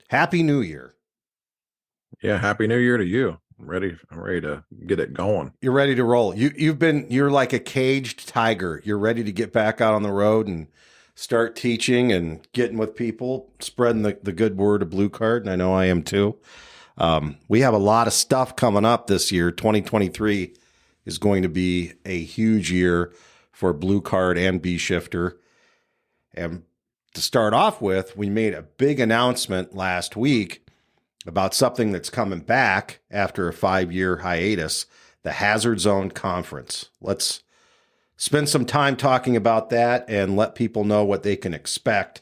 Happy New Year. Yeah, happy New Year to you. I'm ready to get it going. You're ready to roll. You're like a caged tiger. You're ready to get back out on the road and start teaching and getting with people, spreading the good word of Blue Card. And I know I am too. We have a lot of stuff coming up this year. 2023 is going to be a huge year for Blue Card and B Shifter. And to start off with, we made a big announcement last week about something that's coming back after a 5-year hiatus, the Hazard Zone Conference. Let's spend some time talking about that and let people know what they can expect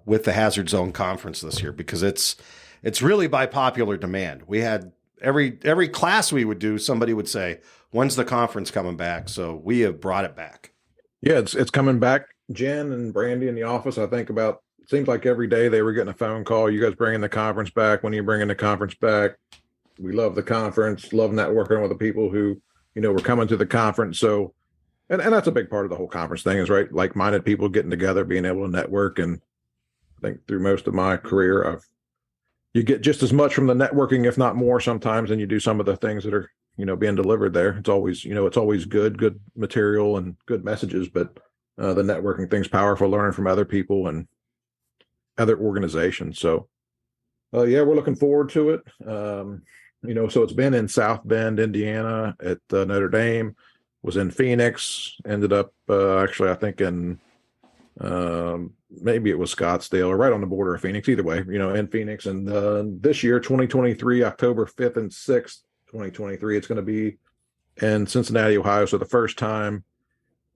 with the Hazard Zone Conference this year, because it's really by popular demand. We had every class we would do, somebody would say, "When's the conference coming back?" So we have brought it back. Yeah, it's coming back. Jen and Brandy in the office, I think about, it seems like every day they were getting a phone call. You guys bringing the conference back? When are you bringing the conference back? We love the conference, love networking with the people who, were coming to the conference. So, and that's a big part of the whole conference thing is, right, like-minded people getting together, being able to network. And I think through most of my career, you get just as much from the networking, if not more sometimes, than you do some of the things that are, being delivered there. It's always, it's always good material and good messages, but the networking thing's powerful, learning from other people and other organizations. So, yeah, we're looking forward to it. So it's been in South Bend, Indiana at Notre Dame, was in Phoenix, ended up actually, I think in maybe it was Scottsdale or right on the border of Phoenix, either way, in Phoenix. And this year, 2023, October 5th and 6th, 2023, it's going to be in Cincinnati, Ohio. So the first time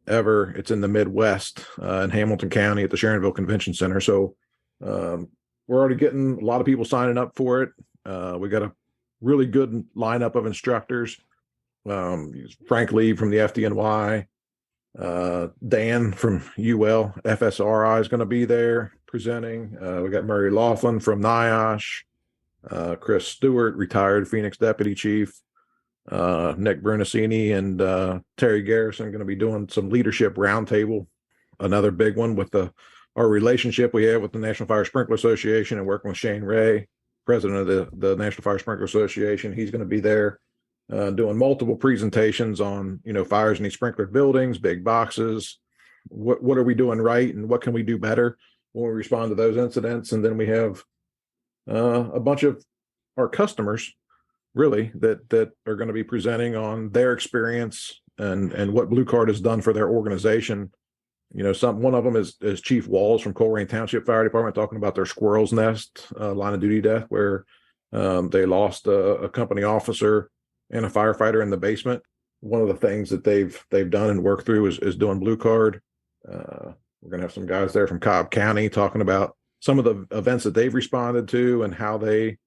ever it's in the Midwest in Hamilton County at the Sharonville Convention Center. So we're already getting a lot of people signing up for it. We got a really good lineup of instructors. Frank Lee from the FDNY, Dan from UL FSRI is going to be there presenting. We got Murray Laughlin from NIOSH, Chris Stewart, retired Phoenix Deputy Chief, Nick Brunacini and Terry Garrison going to be doing some leadership roundtable, another big one with our relationship we have with the National Fire Sprinkler Association and working with Shane Ray, president of the National Fire Sprinkler Association. He's going to be there doing multiple presentations on, fires in these sprinkler buildings, big boxes. What are we doing right and what can we do better when we respond to those incidents? And then we have a bunch of our customers really that are going to be presenting on their experience and what Blue Card has done for their organization. One of them is Chief Walls from Colerain Township Fire Department, talking about their squirrel's nest line of duty death, where they lost a company officer and a firefighter in the basement. One of the things that they've done and worked through is doing Blue Card. We're going to have some guys there from Cobb County talking about some of the events that they've responded to and how they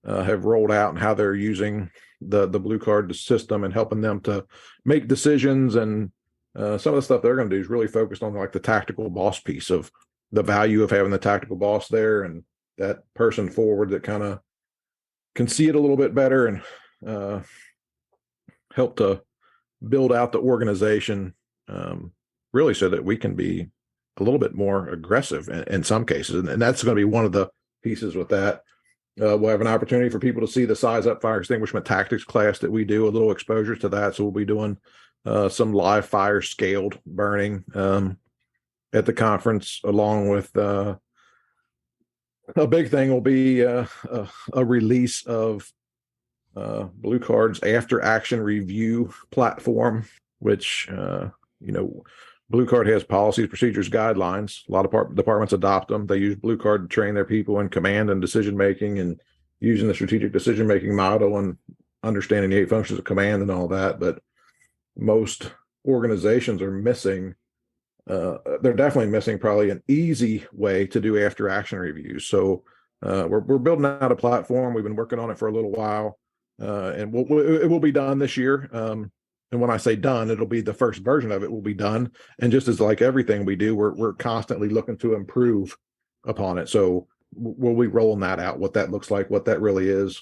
have rolled out and how they're using the Blue Card system and helping them to make decisions. And some of the stuff they're going to do is really focused on like the tactical boss piece of the value of having the tactical boss there and that person forward that kind of can see it a little bit better and help to build out the organization, really so that we can be a little bit more aggressive in some cases. And that's going to be one of the pieces with that. We'll have an opportunity for people to see the Size Up Fire Extinguishment Tactics class that we do, a little exposure to that. So we'll be doing some live fire scaled burning at the conference, along with a big thing will be a release of Blue Card's after action review platform, which, Blue Card has policies, procedures, guidelines. A lot of departments adopt them. They use Blue Card to train their people in command and decision-making and using the strategic decision-making model and understanding the 8 functions of command and all that. But most organizations are missing, they're definitely missing probably an easy way to do after action reviews. So we're building out a platform. We've been working on it for a little while, and it will be done this year. And when I say done, it'll be the first version of it will be done. And just as like everything we do, we're constantly looking to improve upon it. So we'll be rolling that out, what that looks like, what that really is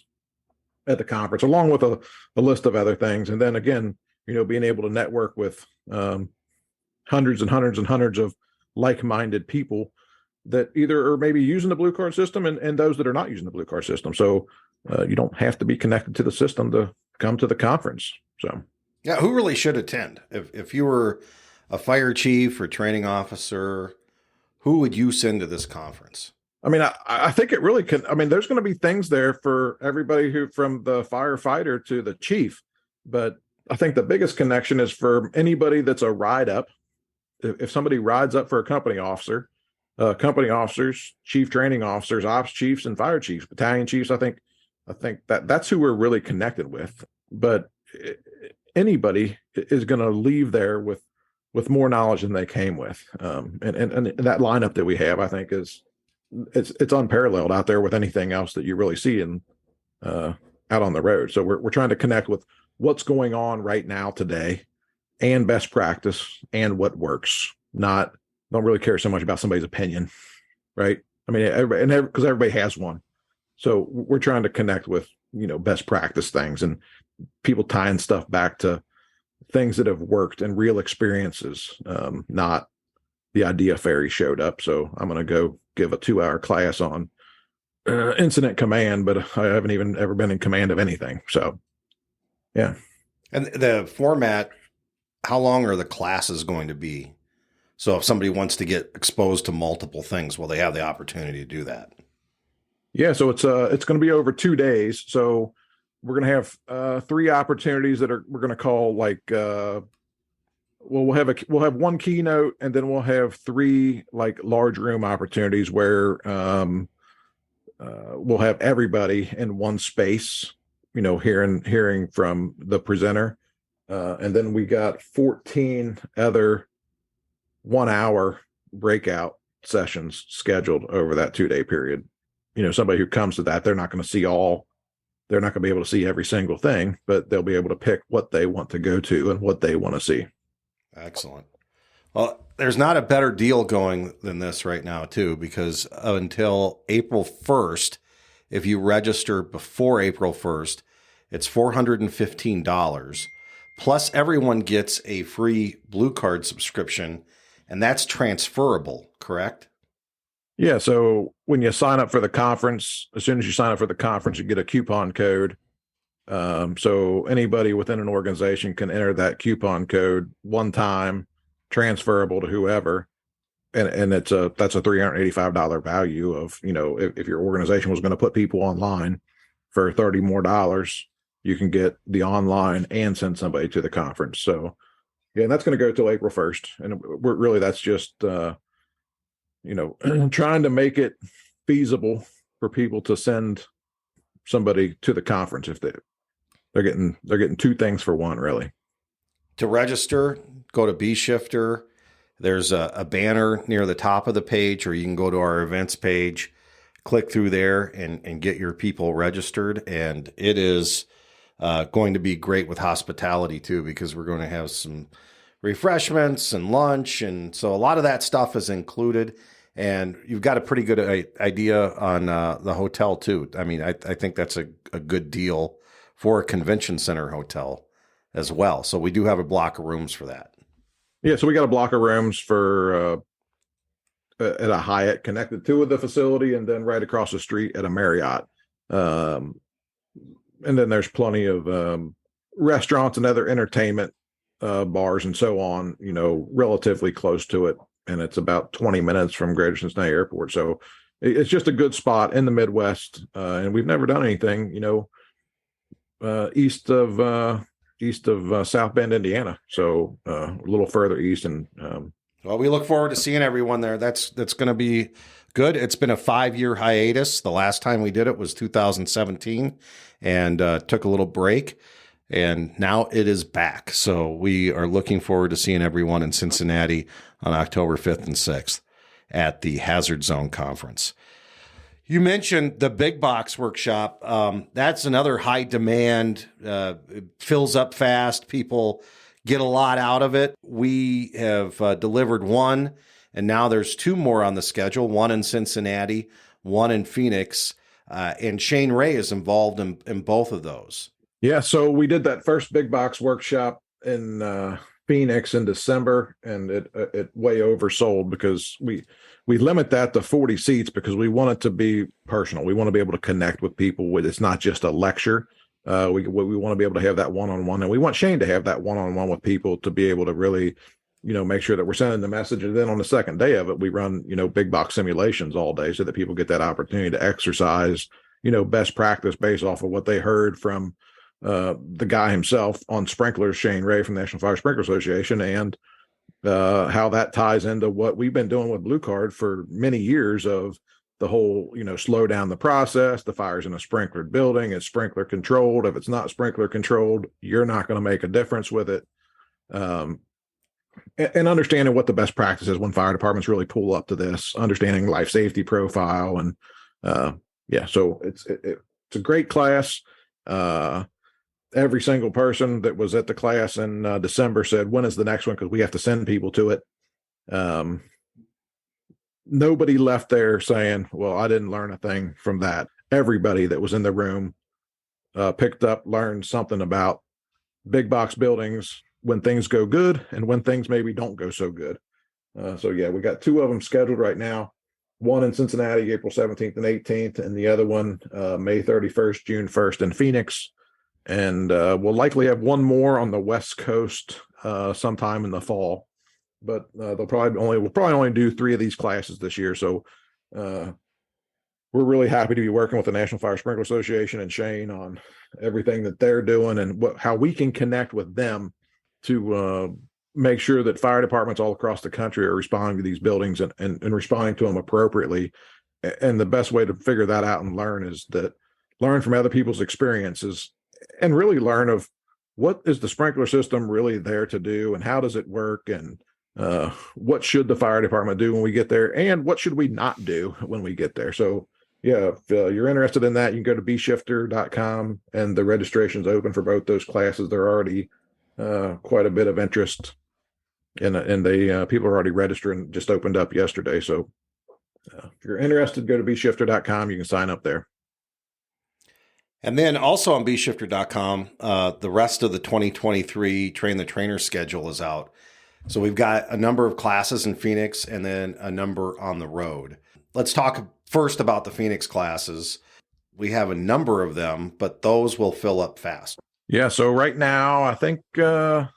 at the conference, along with a list of other things. And then again, being able to network with hundreds and hundreds and hundreds of like-minded people that either are maybe using the blue card system and those that are not using the blue card system. So you don't have to be connected to the system to come to the conference. So yeah, who really should attend? If you were a fire chief or training officer, who would you send to this conference? I mean, I think it really can. I mean, there's going to be things there for everybody who, from the firefighter to the chief. But I think the biggest connection is for anybody that's a ride up. If somebody rides up for a company officers, chief training officers, ops chiefs, and fire chiefs, battalion chiefs. I think that's who we're really connected with. But anybody is going to leave there with more knowledge than they came with. And that lineup that we have, I think, is it's unparalleled out there with anything else that you really see in out on the road. So we're trying to connect with what's going on right now today, and best practice, and what works. Don't really care so much about somebody's opinion, right? I mean, because everybody has one. So we're trying to connect with best practice things and people tying stuff back to things that have worked and real experiences, not the idea fairy showed up. So I'm going to go give a 2-hour class on incident command, but I haven't even ever been in command of anything. So, yeah. And the format, how long are the classes going to be? So if somebody wants to get exposed to multiple things, will they have the opportunity to do that? Yeah. So it's going to be over 2 days. So we're going to have 3 opportunities that we're going to call like, we'll have one keynote, and then we'll have 3 like large room opportunities where we'll have everybody in one space, hearing from the presenter. And then we got 14 other 1-hour breakout sessions scheduled over that 2-day period. Somebody who comes to that, they're not going to be able to see every single thing, but they'll be able to pick what they want to go to and what they want to see. Excellent. Well, there's not a better deal going than this right now, too, because until April 1st, if you register before April 1st, it's $415. Plus, everyone gets a free Blue Card subscription, and that's transferable, correct? Yeah. So when you sign up for the conference, as soon as you sign up for the conference, you get a coupon code. So anybody within an organization can enter that coupon code one time, transferable to whoever. And that's a $385 value of, if your organization was going to put people online for $30 more, you can get the online and send somebody to the conference. So yeah, and that's going to go till April 1st. And that's just, trying to make it feasible for people to send somebody to the conference if they're getting 2 things for one, really. To register, go to B Shifter. There's a banner near the top of the page, or you can go to our events page, click through there and get your people registered. And it is going to be great with hospitality too, because we're going to have some refreshments and lunch. And so a lot of that stuff is included. And you've got a pretty good idea on the hotel too. I mean, I think that's a good deal for a convention center hotel as well. So we do have a block of rooms for that. Yeah, so we got a block of rooms for at a Hyatt connected to the facility, and then right across the street at a Marriott. And then there's plenty of restaurants and other entertainment bars and so on, relatively close to it. And it's about 20 minutes from Greater Cincinnati Airport. So it's just a good spot in the Midwest. And we've never done anything, east of South Bend, Indiana. So a little further east. And well, we look forward to seeing everyone there. That's going to be good. It's been a 5-year hiatus. The last time we did it was 2017 and took a little break. And now it is back. So we are looking forward to seeing everyone in Cincinnati on October 5th and 6th at the Hazard Zone Conference. You mentioned the big box workshop. That's another high demand. It fills up fast. People get a lot out of it. We have delivered one, and now there's 2 more on the schedule, one in Cincinnati, one in Phoenix. And Shane Ray is involved in both of those. Yeah, so we did that first big box workshop in Phoenix in December, and it way oversold because we limit that to 40 seats because we want it to be personal. We want to be able to connect with people. It's not just a lecture. We want to be able to have that one-on-one, and we want Shane to have that one-on-one with people to be able to really, make sure that we're sending the message. And then on the second day of it, we run, big box simulations all day so that people get that opportunity to exercise, best practice based off of what they heard from the guy himself on sprinklers, Shane Ray from the National Fire Sprinkler Association, and how that ties into what we've been doing with Blue Card for many years of the whole, slow down the process. The fire's in a sprinklered building. It's sprinkler controlled. If it's not sprinkler controlled, you're not going to make a difference with it. And understanding what the best practice is when fire departments really pull up to this, understanding life safety profile. And so it's a great class. Every single person that was at the class in December said, when is the next one? Because we have to send people to it. Nobody left there saying, well, I didn't learn a thing from that. Everybody that was in the room learned something about big box buildings, when things go good and when things maybe don't go so good. We got 2 of them scheduled right now. One in Cincinnati, April 17th and 18th, and the other one, May 31st, June 1st in Phoenix. And we'll likely have one more on the West Coast sometime in the fall. But we'll probably only do 3 of these classes this year. So we're really happy to be working with the National Fire Sprinkler Association and Shane on everything that they're doing and how we can connect with them to make sure that fire departments all across the country are responding to these buildings and responding to them appropriately. And the best way to figure that out and learn from other people's experiences and really learn of what is the sprinkler system really there to do and how does it work, and what should the fire department do when we get there, and what should we not do when we get there. So if you're interested in that, you can go to bshifter.com, and the registration's open for both those classes. There are already quite a bit of interest, and people are already registering. Just opened up yesterday. So if you're interested, go to bshifter.com. You can sign up there. And then also on bshifter.com, the rest of the 2023 Train the Trainer schedule is out. So we've got a number of classes in Phoenix and then a number on the road. Let's talk first about the Phoenix classes. We have a number of them, but those will fill up fast. Yeah, so right now, I think we got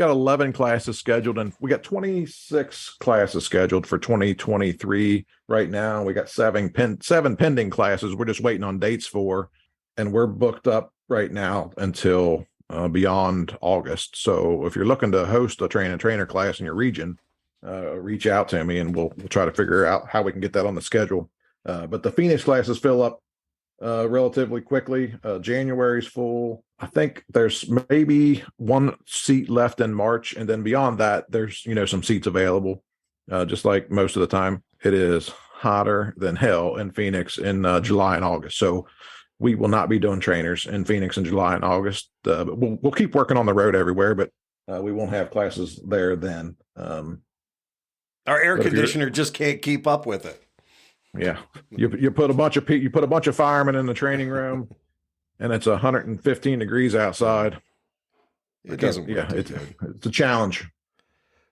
11 classes scheduled, and we got 26 classes scheduled for 2023 right now. We got seven pending classes we're just waiting on dates for, and we're booked up right now until beyond August. So if you're looking to host a train and trainer class in your region, reach out to me, and we'll try to figure out how we can get that on the schedule. But the Phoenix classes fill up relatively quickly. January's full. I think there's maybe 1 seat left in March, and then beyond that, there's some seats available. Just like most of the time, it is hotter than hell in Phoenix in July and August. So we will not be doing trainers in Phoenix in July and August. But we'll keep working on the road everywhere, but we won't have classes there then. Our air conditioner just can't keep up with it. Yeah, you put a bunch of firemen in the training room, and it's 115 degrees outside. It doesn't. Yeah, it's a challenge.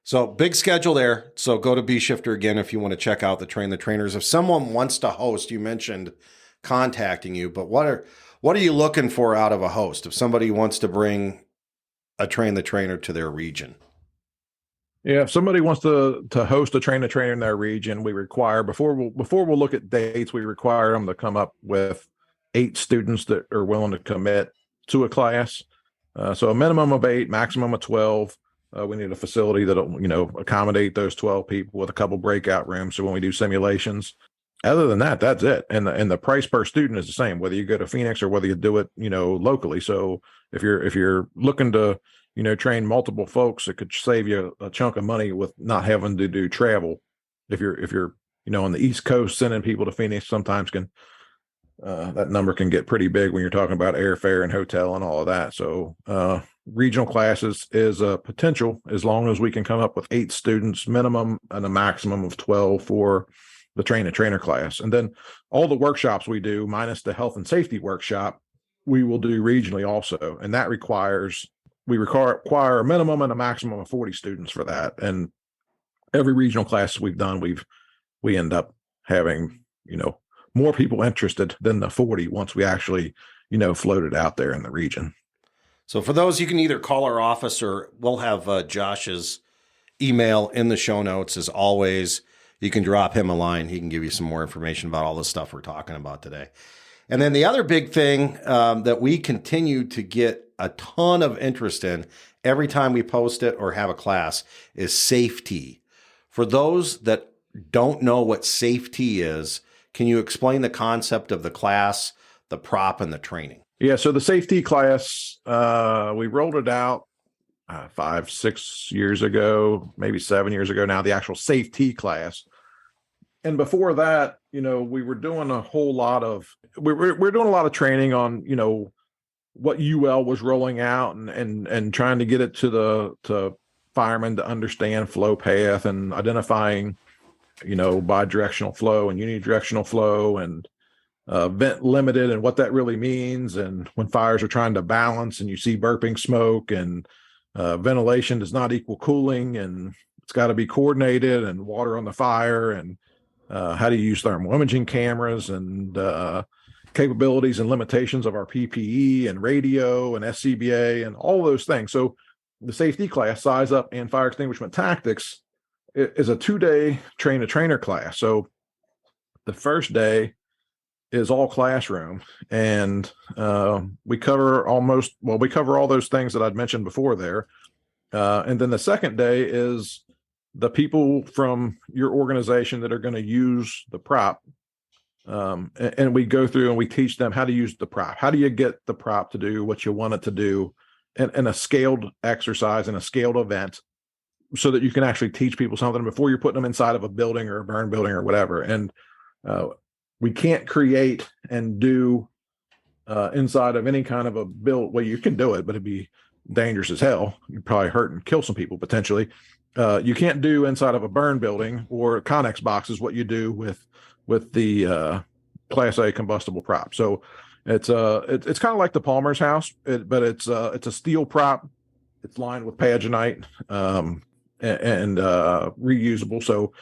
So big schedule there. So go to bshifter again if you want to check out the Train the Trainers. If someone wants to host, you mentioned contacting you, but what are you looking for out of a host? If somebody wants to bring a Train the Trainer to their region. Yeah, if somebody wants to host a Train the Trainer in their region, we require before we'll look at dates, we require them to come up with 8 students that are willing to commit to a class. So a minimum of 8, maximum of 12. We need a facility that'll accommodate those 12 people with a couple breakout rooms. So when we do simulations, other than that, that's it. And the price per student is the same, whether you go to Phoenix or whether you do it locally. So if you're looking to train multiple folks, it could save you a chunk of money with not having to do travel. If you're on the East Coast, sending people to Phoenix sometimes that number can get pretty big when you're talking about airfare and hotel and all of that. So regional classes is a potential as long as we can come up with 8 students minimum and a maximum of 12 for the Train the Trainer class. And then all the workshops we do, minus the health and safety workshop, we will do regionally also. And that requires we require a minimum and a maximum of 40 students for that. And every regional class we've done, we end up having, more people interested than the 40 once we actually, float it out there in the region. So for those, you can either call our office, or we'll have Josh's email in the show notes. As always, you can drop him a line. He can give you some more information about all the stuff we're talking about today. And then the other big thing that we continue to get a ton of interest in every time we post it or have a class is safety. For those that don't know what safety is, can you explain the concept of the class, the prop, and the training? Yeah, so the safety class, we rolled it out 5-6 years ago, maybe 7 years ago now, the actual safety class. And before that, we were doing a whole lot of, we're doing a lot of training on, what UL was rolling out and trying to get it to firemen to understand flow path and identifying, bidirectional flow and unidirectional flow and vent limited and what that really means. And when fires are trying to balance and you see burping smoke and ventilation does not equal cooling and it's got to be coordinated, and water on the fire, and how to use thermal imaging cameras, and capabilities and limitations of our PPE and radio and SCBA and all those things. So the safety class, size up and fire extinguishment tactics, is a 2-day train the trainer class. So the first day is all classroom, and we cover all those things that I'd mentioned before there. And then the second day is the people from your organization that are going to use the prop. And we go through and we teach them how to use the prop. How do you get the prop to do what you want it to do in a scaled exercise, in a scaled event, so that you can actually teach people something before you're putting them inside of a building or a burn building or whatever. And we can't create and do inside of any kind of a build. Well, you can do it, but it'd be dangerous as hell. You'd probably hurt and kill some people potentially. You can't do inside of a burn building or Connex boxes what you do with the Class A combustible prop. So it's kind of like the Palmer's house, but it's a steel prop. It's lined with paginite and reusable. So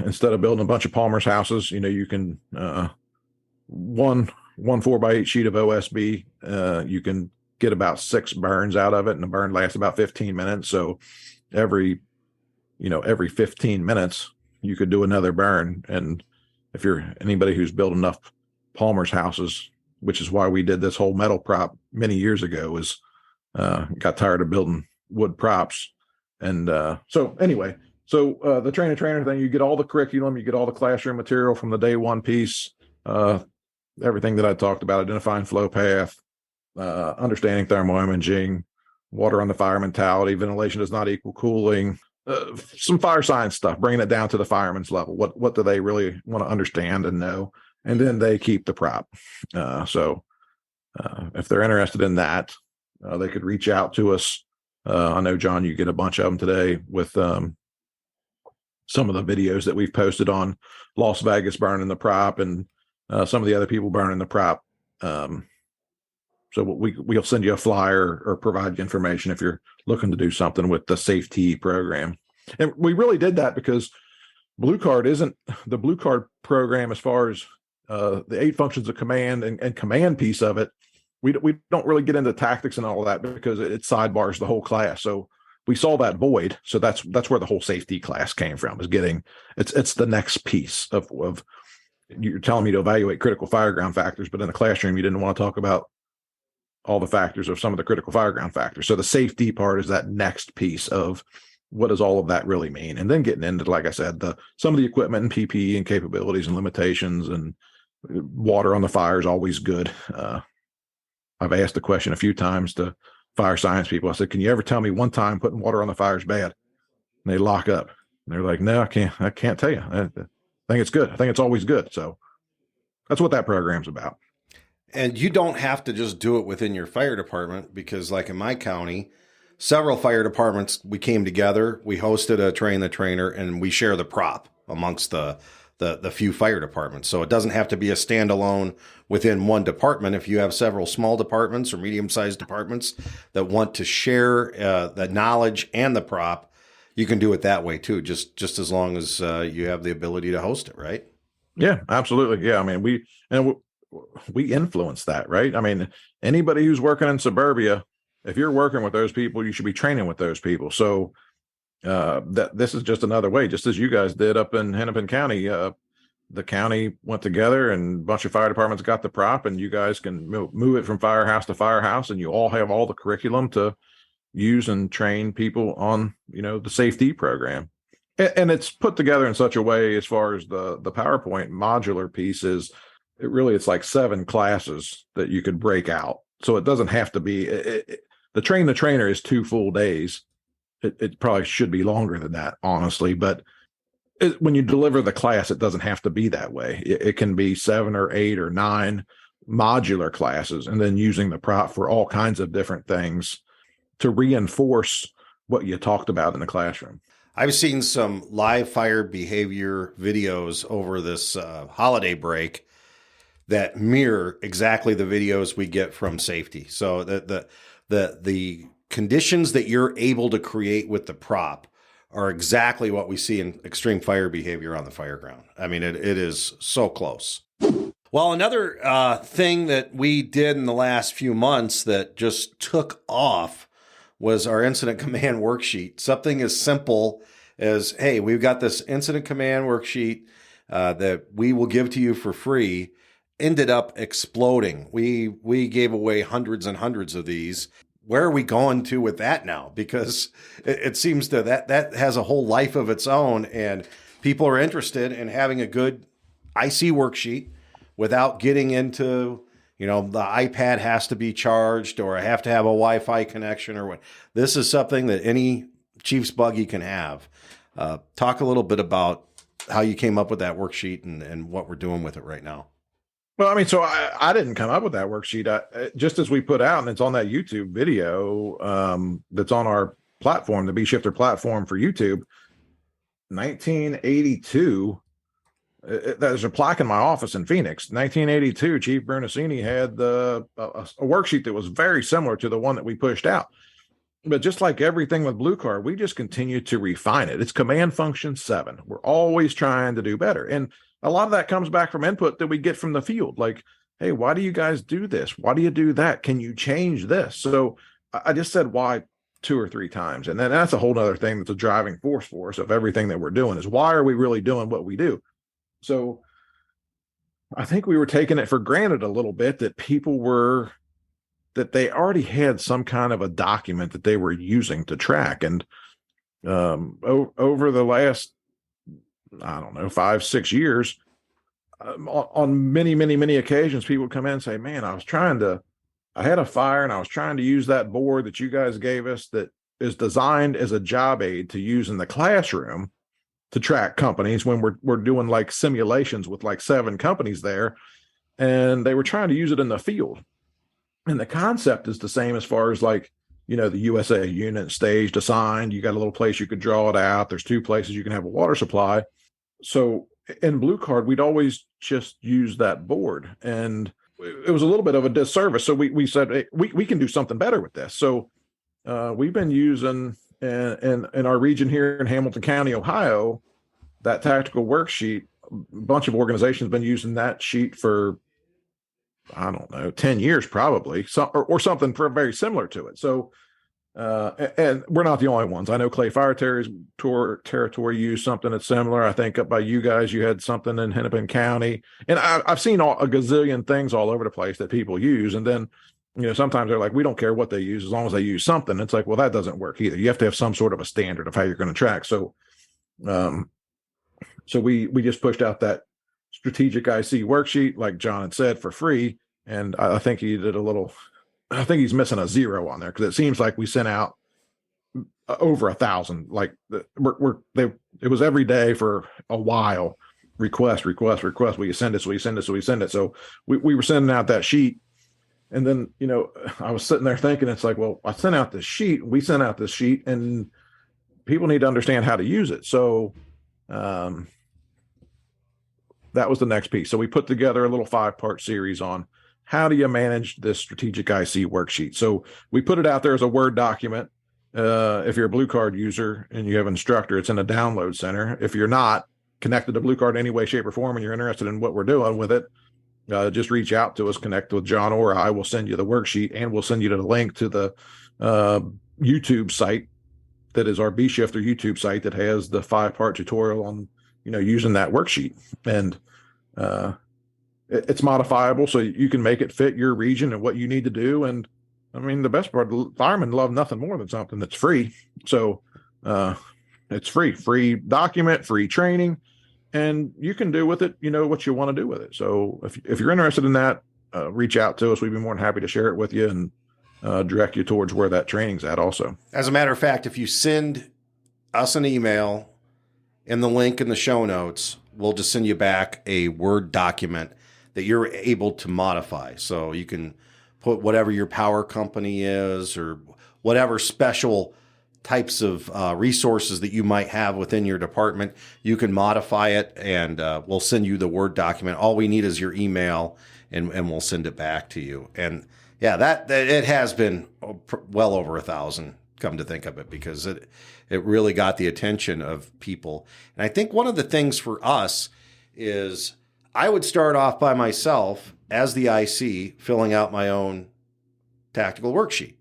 instead of building a bunch of Palmer's houses, you can one 4x8 sheet of OSB, you can get about 6 burns out of it, and the burn lasts about 15 minutes. So every 15 minutes you could do another burn. And if you're anybody who's built enough Palmer's houses, which is why we did this whole metal prop many years ago, is got tired of building wood props. And so anyway, the trainer thing, you get all the curriculum, you get all the classroom material from the day one piece, everything that I talked about, identifying flow path, understanding thermal imaging, water on the fire mentality, ventilation does not equal cooling, some fire science stuff, bringing it down to the fireman's level. What do they really want to understand and know? And then they keep the prop. So if they're interested in that, they could reach out to us. I know, John, you get a bunch of them today with some of the videos that we've posted on Las Vegas burning the prop, and some of the other people burning the prop. So we'll send you a flyer or provide you information if you're looking to do something with the safety program. And we really did that because Blue Card isn't the Blue Card program as far as the 8 functions of command and command piece of it. We don't really get into tactics and all of that because it sidebars the whole class. So we saw that void. So that's where the whole safety class came from, is getting it's the next piece of you're telling me to evaluate critical fireground factors, but in the classroom you didn't want to talk about all the factors of some of the critical fireground factors. So the safety part is that next piece of what does all of that really mean? And then getting into, like I said, some of the equipment and PPE and capabilities and limitations, and water on the fire is always good. I've asked the question a few times to fire science people. I said, can you ever tell me one time putting water on the fire is bad? And they lock up. And they're like, no, I can't tell you. I think it's good. I think it's always good. So that's what that program's about. And you don't have to just do it within your fire department, because like in my county, several fire departments, we came together, we hosted a train the trainer, and we share the prop amongst the the few fire departments. So it doesn't have to be a standalone within one department. If you have several small departments or medium-sized departments that want to share the knowledge and the prop, you can do it that way too, just as long as you have the ability to host it, right? Yeah, absolutely. Yeah, I mean, we influence that, right? I mean, anybody who's working in suburbia, if you're working with those people, you should be training with those people. So that this is just another way, just as you guys did up in Hennepin County. The county went together and a bunch of fire departments got the prop, and you guys can move it from firehouse to firehouse, and you all have all the curriculum to use and train people on, the safety program. And it's put together in such a way, as far as the PowerPoint modular piece is, it's like 7 classes that you could break out. So it doesn't have to be the train the trainer is 2 full days. It probably should be longer than that, honestly. But when you deliver the class, it doesn't have to be that way. It can be 7 or 8 or 9 modular classes, and then using the prop for all kinds of different things to reinforce what you talked about in the classroom. I've seen some live fire behavior videos over this holiday break that mirror exactly the videos we get from safety. So the conditions that you're able to create with the prop are exactly what we see in extreme fire behavior on the fireground. I mean, it is so close. Well, another thing that we did in the last few months that just took off was our incident command worksheet. Something as simple as, hey, we've got this incident command worksheet that we will give to you for free, ended up exploding. We gave away hundreds and hundreds of these. Where are we going to with that now? Because it seems that has a whole life of its own, and people are interested in having a good IC worksheet without getting into, the iPad has to be charged, or I have to have a Wi-Fi connection, or what. This is something that any Chief's buggy can have. Talk a little bit about how you came up with that worksheet and what we're doing with it right now. Well, I mean, so I didn't come up with that worksheet. Just as we put out, and it's on that YouTube video that's on our platform, the B-Shifter platform for YouTube, 1982, there's a plaque in my office in Phoenix. 1982, Chief Brunacini had a worksheet that was very similar to the one that we pushed out. But just like everything with Blue Card, we just continue to refine it. It's command function 7. We're always trying to do better. And a lot of that comes back from input that we get from the field. Like, hey, why do you guys do this? Why do you do that? Can you change this? So I just said why 2 or 3 times. And then that's a whole other thing that's a driving force for us of everything that we're doing is, why are we really doing what we do? So I think we were taking it for granted a little bit that that they already had some kind of a document that they were using to track. And over the last, 5-6 years, on many occasions, people would come in and say, man, I had a fire and I was trying to use that board that you guys gave us that is designed as a job aid to use in the classroom to track companies when we're doing like simulations with like 7 companies there. And they were trying to use it in the field. And the concept is the same as far as like, the USA unit staged, assigned. You got a little place you could draw it out. There's 2 places you can have a water supply. So in Blue Card, we'd always just use that board. And it was a little bit of a disservice. So we said, hey, we can do something better with this. So we've been using in our region here in Hamilton County, Ohio, that tactical worksheet. A bunch of organizations have been using that sheet for, 10 years probably, or something very similar to it. So, and we're not the only ones. I know Clay Fire Territory used something that's similar. I think up by you guys, you had something in Hennepin County. And I've seen a gazillion things all over the place that people use. And then, sometimes they're like, we don't care what they use as long as they use something. It's like, well, that doesn't work either. You have to have some sort of a standard of how you're going to track. So, we just pushed out that strategic IC worksheet, like John had said, for free. And I think he did I think he's missing a 0 on there, because it seems like we sent out over 1,000. Like it was every day for a while. Request. Will you send it? So we were sending out that sheet. And then, I was sitting there thinking, it's like, well, we sent out this sheet and people need to understand how to use it. So, that was the next piece. So we put together a little 5-part series on how do you manage this strategic IC worksheet. So we put it out there as a Word document. If you're a Blue Card user and you have an instructor, it's in a download center. If you're not connected to Blue Card in any way, shape, or form, and you're interested in what we're doing with it, just reach out to us, connect with John, or I will send you the worksheet, and we'll send you the link to the YouTube site that is our B Shifter YouTube site that has the 5-part tutorial on, using that worksheet. And it's modifiable, so you can make it fit your region and what you need to do. And I mean, the best part, firemen love nothing more than something that's free. So it's free document, free training, and you can do with it, what you want to do with it. So if you're interested in that, reach out to us. We'd be more than happy to share it with you and direct you towards where that training's at also. As a matter of fact, if you send us an email in the link in the show notes, we'll just send you back a Word document that you're able to modify. So you can put whatever your power company is or whatever special types of resources that you might have within your department. You can modify it, and we'll send you the Word document. All we need is your email, and we'll send it back to you. And yeah, that it has been well over 1,000, come to think of it, because it really got the attention of people. And I think one of the things for us is I would start off by myself as the IC, filling out my own tactical worksheet.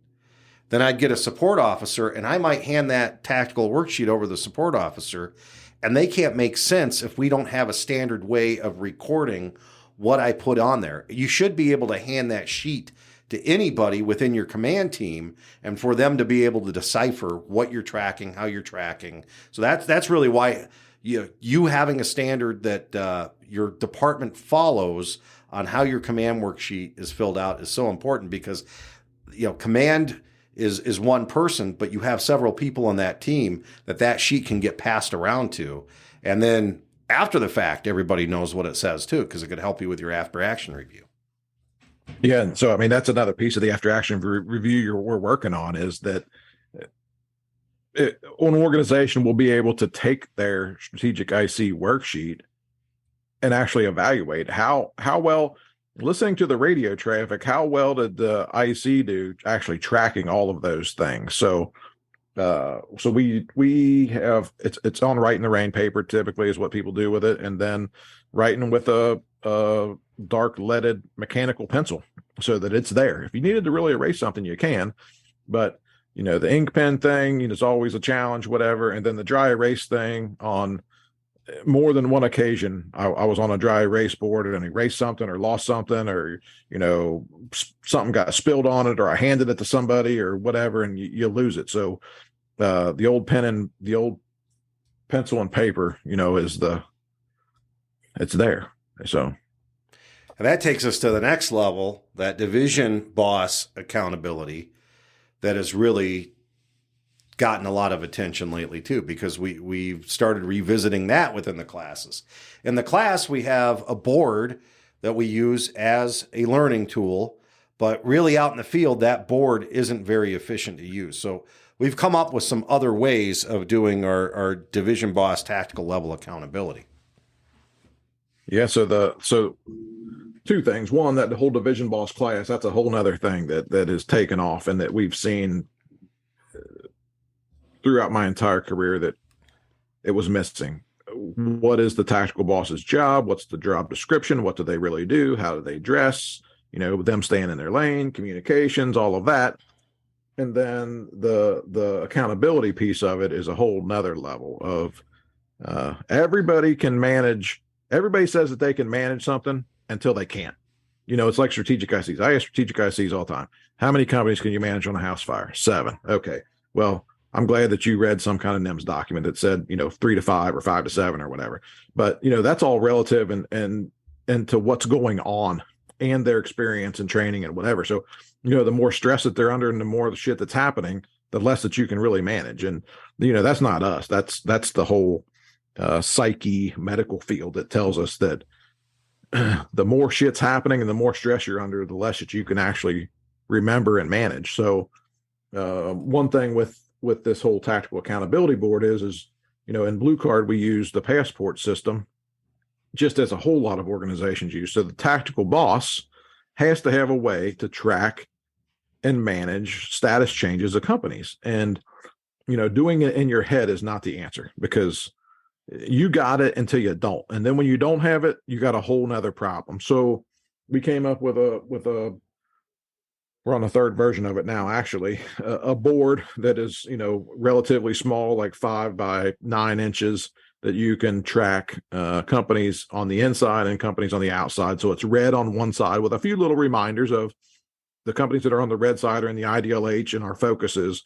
Then I'd get a support officer, and I might hand that tactical worksheet over to the support officer, and they can't make sense if we don't have a standard way of recording what I put on there. You should be able to hand that sheet to anybody within your command team, and for them to be able to decipher what you're tracking, how you're tracking. So that's really why you having a standard that your department follows on how your command worksheet is filled out is so important, because command is one person, but you have several people on that team that sheet can get passed around to, and then after the fact, everybody knows what it says too, because it could help you with your after action review. Yeah, and so I mean that's another piece of the after action review we're working on, is that an organization will be able to take their strategic IC worksheet and actually evaluate how well, listening to the radio traffic, how well did the IC do actually tracking all of those things. So we have it's on write in the rain paper typically is what people do with it, and then writing with a dark leaded mechanical pencil so that it's there. If you needed to really erase something, you can, but the ink pen thing is always a challenge, whatever. And then the dry erase thing, on more than one occasion, I was on a dry erase board and erased something or lost something, or, something got spilled on it, or I handed it to somebody or whatever, and you lose it. So the old pen and the old pencil and paper, it's there. So. And that takes us to the next level, that division boss accountability that has really gotten a lot of attention lately too, because we've started revisiting that within the classes. In the class, we have a board that we use as a learning tool, but really out in the field, that board isn't very efficient to use. So we've come up with some other ways of doing our division boss tactical level accountability. Yeah, so two things. One, that the whole division boss class, that's a whole nother thing that has taken off, and that we've seen throughout my entire career that it was missing. What is the tactical boss's job? What's the job description? What do they really do? How do they dress? Them staying in their lane, communications, all of that. And then the accountability piece of it is a whole nother level of everybody can manage. Everybody says that they can manage something until they can't. It's like strategic ICs. I ask strategic ICs all the time. How many companies can you manage on a house fire? 7. Okay. Well, I'm glad that you read some kind of NIMS document that said, 3 to 5 or 5 to 7 or whatever. But, that's all relative and to what's going on and their experience and training and whatever. So, the more stress that they're under and the more the shit that's happening, the less that you can really manage. And, that's not us. That's the whole psyche medical field that tells us that the more shit's happening and the more stress you're under, the less that you can actually remember and manage. So one thing with this whole tactical accountability board is in Blue Card, we use the passport system just as a whole lot of organizations use. So the tactical boss has to have a way to track and manage status changes of companies. And, doing it in your head is not the answer, because you got it until you don't. And then when you don't have it, you got a whole nother problem. So we came up with we're on the third version of it now, actually, a board that is, relatively small, like 5 by 9 inches, that you can track companies on the inside and companies on the outside. So it's red on one side with a few little reminders of the companies that are on the red side are in the IDLH and our focuses.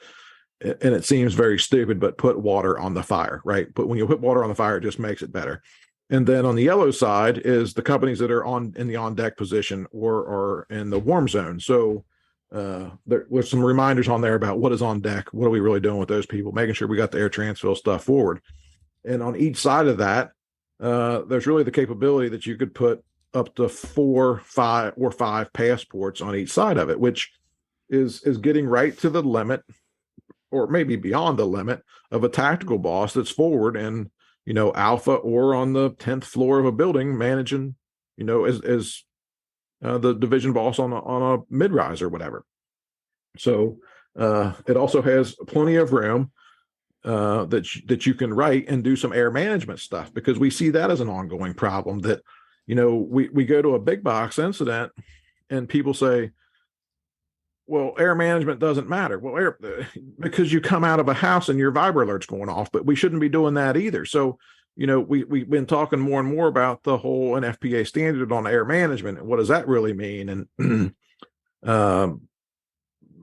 And it seems very stupid, but put water on the fire, right? But when you put water on the fire, it just makes it better. And then on the yellow side is the companies that are in the on deck position or in the warm zone. So there was some reminders on there about what is on deck, what are we really doing with those people, making sure we got the air transfer stuff forward. And on each side of that, there's really the capability that you could put up to 4, 5 passports on each side of it, which is getting right to the limit, or maybe beyond the limit, of a tactical boss that's forward and, alpha or on the 10th floor of a building managing, as the division boss on a mid-rise or whatever. So it also has plenty of room that you can write and do some air management stuff, because we see that as an ongoing problem that, we go to a big box incident and people say, well, air management doesn't matter. Well, because you come out of a house and your viber alert's going off, but we shouldn't be doing that either. So, we've been talking more and more about the whole NFPA standard on air management. And what does that really mean? And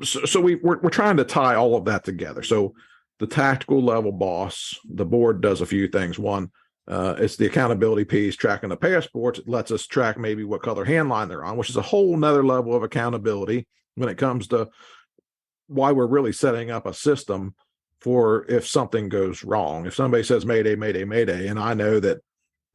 so we're trying to tie all of that together. So the tactical level boss, the board does a few things. One, it's the accountability piece, tracking the passports. It lets us track maybe what color hand line they're on, which is a whole nother level of accountability when it comes to why we're really setting up a system for if something goes wrong. If somebody says Mayday, Mayday, Mayday, and I know that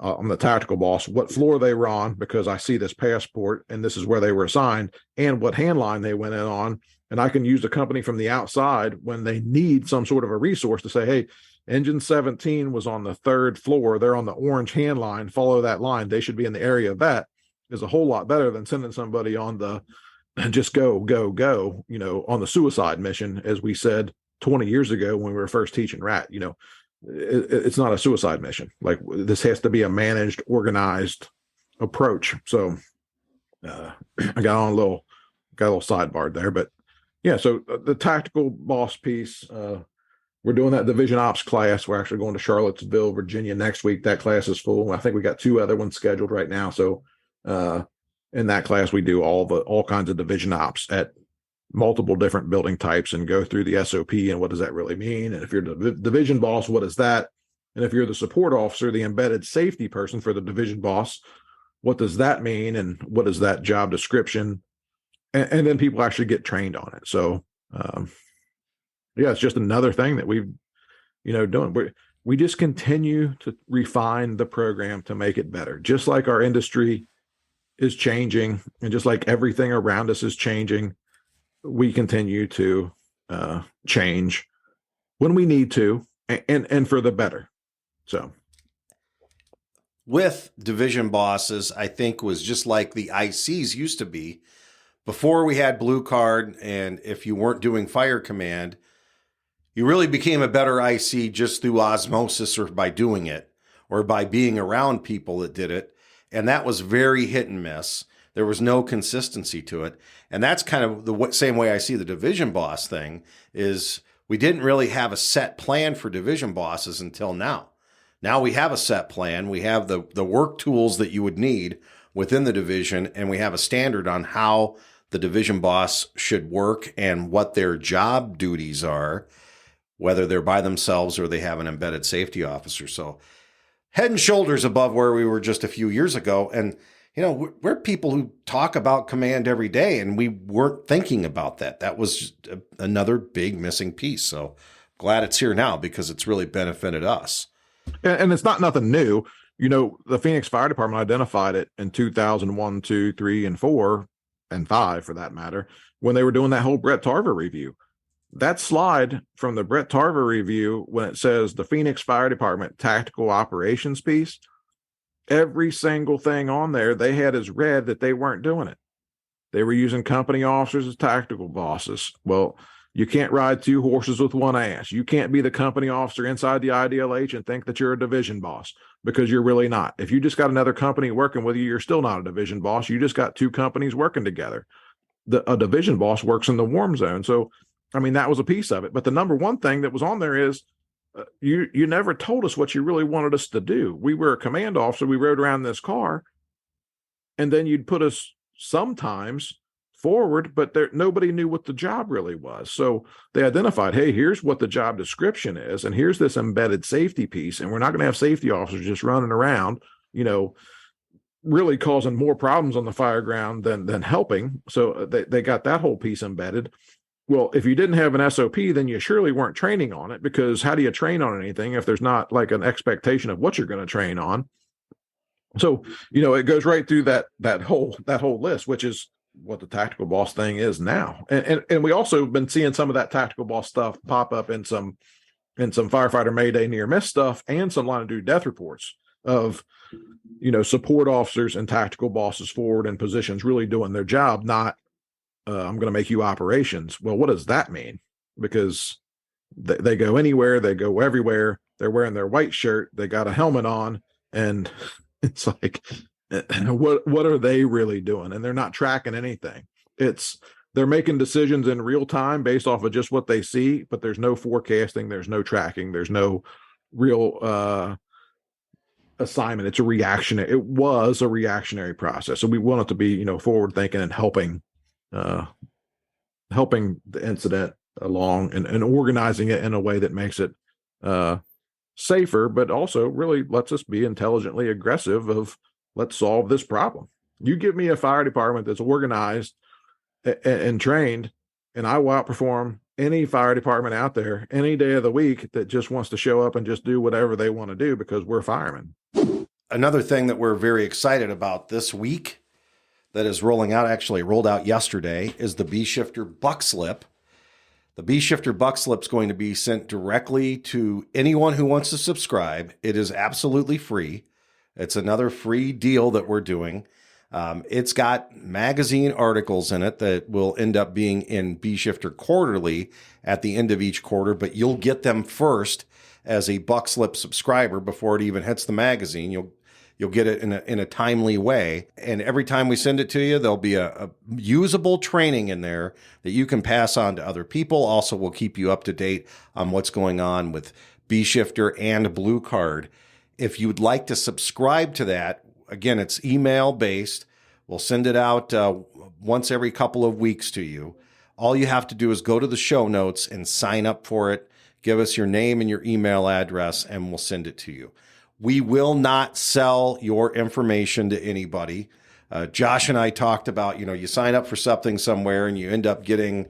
I'm the tactical boss, what floor they were on, because I see this passport and this is where they were assigned and what hand line they went in on. And I can use the company from the outside when they need some sort of a resource to say, hey, engine 17 was on the 3rd floor. They're on the orange hand line. Follow that line. They should be in the area of that. Is a whole lot better than sending somebody on the just go, on the suicide mission, as we said 20 years ago when we were first teaching RAT. It's not a suicide mission. Like, this has to be a managed, organized approach. So I got a little sidebar there, but yeah. So the tactical boss piece, we're doing that division ops class. We're actually going to Charlottesville, Virginia next week. That class is full. I think we got 2 other ones scheduled right now. So in that class, we do all kinds of division ops at multiple different building types and go through the SOP and what does that really mean? And if you're the division boss, what is that? And if you're the support officer, the embedded safety person for the division boss, what does that mean? And what is that job description? And then people actually get trained on it. So, yeah, it's just another thing that we've, doing. We just continue to refine the program to make it better, just like our industry is changing and just like everything around us is changing. We continue to change when we need to and for the better. So with division bosses, I think was just like the ICs used to be before we had blue card. And if you weren't doing fire command, you really became a better IC just through osmosis or by doing it or by being around people that did it. And that was very hit and miss. There was no consistency to it. And that's kind of the same way I see the division boss thing is we didn't really have a set plan for division bosses until now. Now we have a set plan. We have the work tools that you would need within the division, and we have a standard on how the division boss should work and what their job duties are, whether they're by themselves or they have an embedded safety officer. So head and shoulders above where we were just a few years ago. And, we're people who talk about command every day, and we weren't thinking about that. That was just another big missing piece. So glad it's here now because it's really benefited us. And it's not nothing new. The Phoenix Fire Department identified it in 2001, 2, 3, and 4, and 5 for that matter, when they were doing that whole Brett Tarver review. That slide from the Brett Tarver review, when it says the Phoenix Fire Department tactical operations piece, every single thing on there they had as red that they weren't doing it. They were using company officers as tactical bosses. Well, you can't ride two horses with one ass. You can't be the company officer inside the IDLH and think that you're a division boss, because you're really not. If you just got another company working with you, you're still not a division boss. You just got two companies working together. A division boss works in the warm zone. So, I mean, that was a piece of it. But the number one thing that was on there is you never told us what you really wanted us to do. We were a command officer. We rode around this car, and then you'd put us sometimes forward, but nobody knew what the job really was. So they identified, hey, here's what the job description is, and here's this embedded safety piece, and we're not going to have safety officers just running around, really causing more problems on the fire ground than helping. So they got that whole piece embedded. Well, if you didn't have an SOP, then you surely weren't training on it, because how do you train on anything if there's not like an expectation of what you're going to train on? So, it goes right through that whole list, which is what the tactical boss thing is now. And we also been seeing some of that tactical boss stuff pop up in some firefighter Mayday near miss stuff, and some line of duty death reports of, support officers and tactical bosses forward in positions really doing their job, not I'm going to make you operations. Well, what does that mean? Because they go anywhere, they go everywhere. They're wearing their white shirt, they got a helmet on, and it's like, what are they really doing? And they're not tracking anything. They're making decisions in real time based off of just what they see, but there's no forecasting, there's no tracking, there's no real assignment. It was a reactionary process. So we want it to be, forward thinking and helping the incident along, and organizing it in a way that makes it safer, but also really lets us be intelligently aggressive of, let's solve this problem. You give me a fire department that's organized and trained, and I will outperform any fire department out there any day of the week that just wants to show up and just do whatever they want to do, because we're firemen. Another thing that we're very excited about this week that is rolling out, actually rolled out yesterday, is the B-Shifter Buck Slip. The B-Shifter Buck Slip is going to be sent directly to anyone who wants to subscribe. It is absolutely free. It's another free deal that we're doing. It's got magazine articles in it that will end up being in B-Shifter Quarterly at the end of each quarter, but you'll get them first as a Buck Slip subscriber before it even hits the magazine. You'll get it in a timely way. And every time we send it to you, there'll be a usable training in there that you can pass on to other people. Also, we'll keep you up to date on what's going on with B-Shifter and Blue Card. If you'd like to subscribe to that, again, it's email based. We'll send it out once every couple of weeks to you. All you have to do is go to the show notes and sign up for it. Give us your name and your email address, and we'll send it to you. We will not sell your information to anybody. Josh and I talked about, you sign up for something somewhere and you end up getting,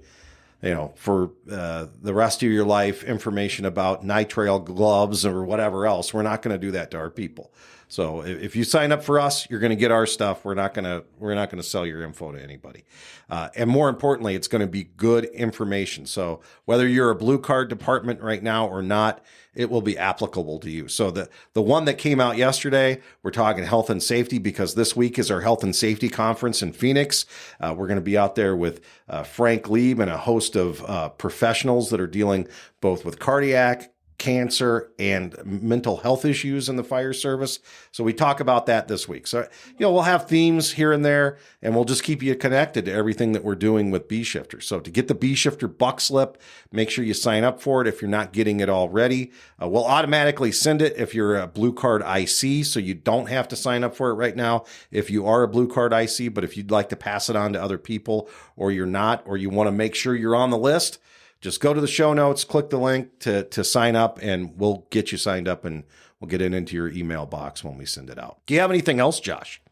for the rest of your life, information about nitrile gloves or whatever else. We're not going to do that to our people. So if you sign up for us, you're going to get our stuff. We're not going to sell your info to anybody. And more importantly, it's going to be good information. So whether you're a Blue Card department right now or not, it will be applicable to you. So the one that came out yesterday, we're talking health and safety, because this week is our health and safety conference in Phoenix. We're going to be out there with Frank Lieb and a host of professionals that are dealing both with cardiac, cancer, and mental health issues in the fire service. So we talk about that this week. So, we'll have themes here and there, and we'll just keep you connected to everything that we're doing with B-Shifter. So to get the B-Shifter Buck Slip, make sure you sign up for it if you're not getting it already. We'll automatically send it if you're a Blue Card IC, so you don't have to sign up for it right now if you are a Blue Card IC. But if you'd like to pass it on to other people, or you're not, or you want to make sure you're on the list, just go to the show notes, click the link to sign up, and we'll get you signed up, and we'll get it into your email box when we send it out. Do you have anything else, Josh?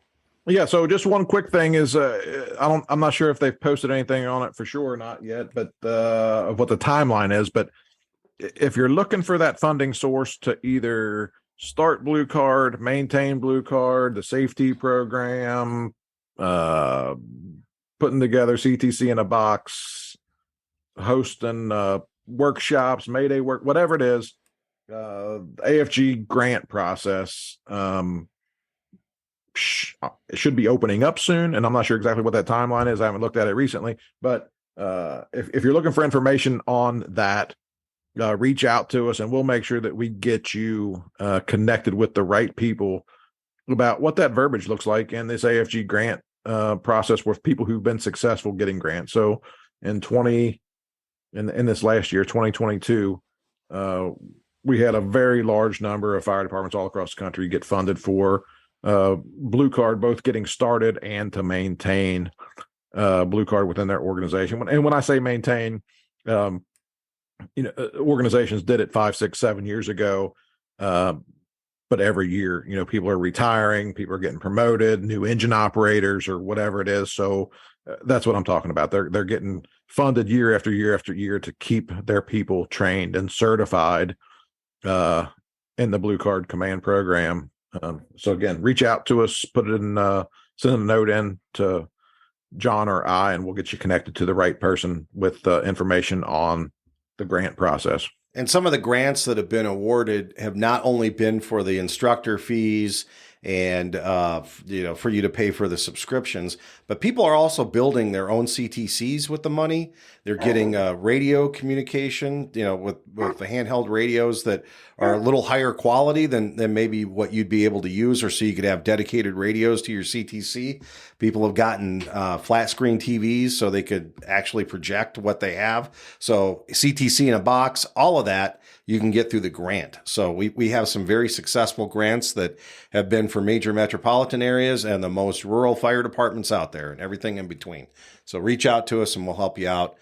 Yeah. So just one quick thing is, I'm not sure if they've posted anything on it for sure or not yet, but of what the timeline is. But if you're looking for that funding source to either start Blue Card, maintain Blue Card, the safety program, putting together CTC in a box, hosting workshops, Mayday work, whatever it is, AFG grant process, it should be opening up soon, and I'm not sure exactly what that timeline is. I haven't looked at it recently, but if you're looking for information on that, reach out to us, and we'll make sure that we get you connected with the right people about what that verbiage looks like in this AFG grant process with people who've been successful getting grants. So in this last year, 2022, we had a very large number of fire departments all across the country get funded for Blue Card, both getting started and to maintain Blue Card within their organization. And when I say maintain, organizations did it 5, 6, 7 years ago. But every year, people are retiring, people are getting promoted, new engine operators or whatever it is. So that's what I'm talking about. They're getting funded year after year after year to keep their people trained and certified in the Blue Card Command program. So again, reach out to us, put it in, send a note in to John or I, and we'll get you connected to the right person with information on the grant process. And some of the grants that have been awarded have not only been for the instructor fees and, for you to pay for the subscriptions, but people are also building their own CTCs with the money. They're getting radio communication, with the handheld radios that are a little higher quality than maybe what you'd be able to use, or so you could have dedicated radios to your CTC. People have gotten flat screen TVs so they could actually project what they have. So CTC in a box, all of that you can get through the grant. So we have some very successful grants that have been for major metropolitan areas and the most rural fire departments out there and everything in between. So reach out to us and we'll help you out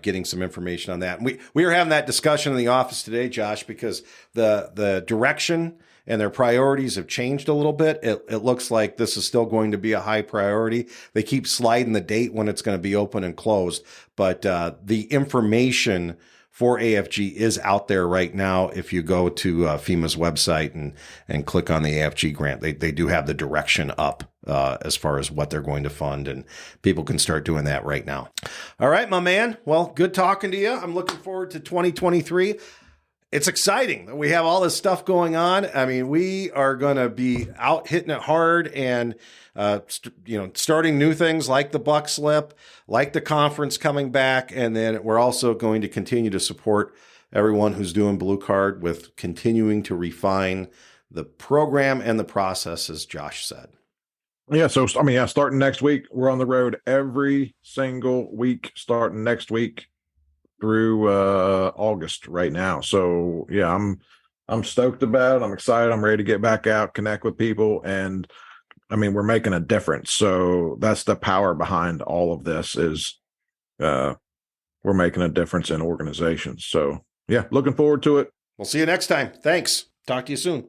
getting some information on that. And we were having that discussion in the office today, Josh, because the direction and their priorities have changed a little bit. It looks like this is still going to be a high priority. They keep sliding the date when it's going to be open and closed, but the information for AFG is out there right now. If you go to FEMA's website and click on the AFG grant, they do have the direction up as far as what they're going to fund, and people can start doing that right now. All right, my man. Well, good talking to you. I'm looking forward to 2023. It's exciting that we have all this stuff going on. I mean, we are going to be out hitting it hard and, starting new things like the buck slip, like the conference coming back. And then we're also going to continue to support everyone who's doing Blue Card with continuing to refine the program and the process, as Josh said. Yeah. So, starting next week, we're on the road every single week, starting next week through August right now. So yeah, I'm stoked about it. I'm excited. I'm ready to get back out, connect with people, and we're making a difference. So that's the power behind all of this is we're making a difference in organizations. So yeah, looking forward to it. We'll see you next time. Thanks. Talk to you soon.